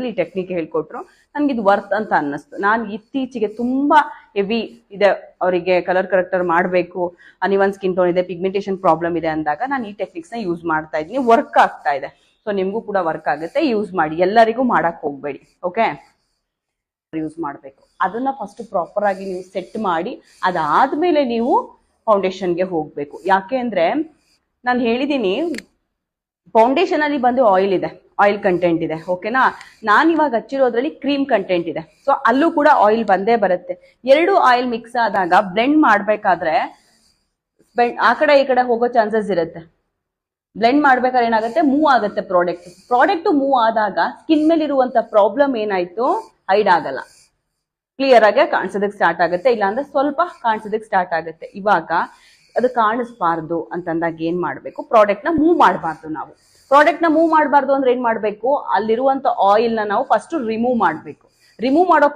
ಈ ಟೆಕ್ನಿಕ್ ಹೇಳ್ಕೊಟ್ರು. ನನ್ಗೆ ಇದು ವರ್ತ್ ಅಂತ ಅನ್ನಿಸ್ತು. ನಾನು ಇತ್ತೀಚೆಗೆ ತುಂಬಾ ಹೆವಿ ಇದೆ, ಅವರಿಗೆ ಕಲರ್ ಕರೆಕ್ಟರ್ ಮಾಡಬೇಕು, ಅನಿವನ್ ಸ್ಕಿನ್ ಟೋನ್ ಇದೆ, ಪಿಗ್ಮೆಂಟೇಷನ್ ಪ್ರಾಬ್ಲಮ್ ಇದೆ ಅಂದಾಗ ನಾನು ಈ ಟೆಕ್ನಿಕ್ಸ್ ನ ಯೂಸ್ ಮಾಡ್ತಾ ಇದ್ದೀನಿ. ವರ್ಕ್ ಆಗ್ತಾ ಇದೆ. ಸೊ ನಿಮ್ಗೂ ಕೂಡ ವರ್ಕ್ ಆಗುತ್ತೆ, ಯೂಸ್ ಮಾಡಿ. ಎಲ್ಲರಿಗೂ ಮಾಡಕ್ ಹೋಗ್ಬೇಡಿ, ಓಕೆ? ಯೂಸ್ ಮಾಡಬೇಕು. ಅದನ್ನ ಫಸ್ಟ್ ಪ್ರಾಪರ್ ಆಗಿ ನೀವು ಸೆಟ್ ಮಾಡಿ ಅದಾದ್ಮೇಲೆ ನೀವು ಫೌಂಡೇಶನ್ಗೆ ಹೋಗ್ಬೇಕು. ಯಾಕೆ ಅಂದ್ರೆ ನಾನು ಹೇಳಿದೀನಿ, ಫೌಂಡೇಶನ್ ಅಲ್ಲಿ ಬಂದು ಆಯಿಲ್ ಇದೆ, ಆಯಿಲ್ ಕಂಟೆಂಟ್ ಇದೆ, ಓಕೆನಾ? ನಾನು ಇವಾಗ ಹಚ್ಚಿರೋದ್ರಲ್ಲಿ ಕ್ರೀಮ್ ಕಂಟೆಂಟ್ ಇದೆ. ಸೊ ಅಲ್ಲೂ ಕೂಡ ಆಯಿಲ್ ಬಂದೇ ಬರುತ್ತೆ. ಎರಡು ಆಯಿಲ್ ಮಿಕ್ಸ್ ಆದಾಗ ಬ್ಲೆಂಡ್ ಮಾಡ್ಬೇಕಾದ್ರೆ ಆ ಕಡೆ ಈ ಕಡೆ ಹೋಗೋ ಚಾನ್ಸಸ್ ಇರುತ್ತೆ. ಬ್ಲೆಂಡ್ ಮಾಡ್ಬೇಕಾದ್ರೆ ಏನಾಗುತ್ತೆ, ಮೂವ್ ಆಗುತ್ತೆ ಪ್ರಾಡಕ್ಟ್ ಮೂವ್ ಆದಾಗ ಸ್ಕಿನ್ ಮೇಲೆ ಇರುವಂತ ಪ್ರಾಬ್ಲಮ್ ಏನಾಯ್ತು ಹೈಡ್ ಆಗಲ್ಲ, ಕ್ಲಿಯರ್ ಆಗಿ ಕಾಣಿಸೋದಕ್ಕೆ ಸ್ಟಾರ್ಟ್ ಆಗುತ್ತೆ. ಇಲ್ಲಾಂದ್ರೆ ಸ್ವಲ್ಪ ಕಾಣಿಸೋದಕ್ಕೆ ಸ್ಟಾರ್ಟ್ ಆಗುತ್ತೆ. ಇವಾಗ ಅದು ಕಾಣಿಸ್ಬಾರ್ದು ಅಂತಂದಾಗ ಏನ್ ಮಾಡ್ಬೇಕು, ಪ್ರಾಡಕ್ಟ್ ನ ಮೂವ್ ಮಾಡಬಾರ್ದು. ನಾವು ಪ್ರಾಡಕ್ಟ್ ನ ಮೂವ್ ಮಾಡಬಾರ್ದು ಅಂದ್ರೆ ಏನ್ ಮಾಡ್ಬೇಕು, ಅಲ್ಲಿರುವಂತ ಆಯಿಲ್ ನ ನಾವು ಫಸ್ಟ್ ರಿಮೂವ್ ಮಾಡ್ಬೇಕು. ರಿಮೂವ್ ಮಾಡೋ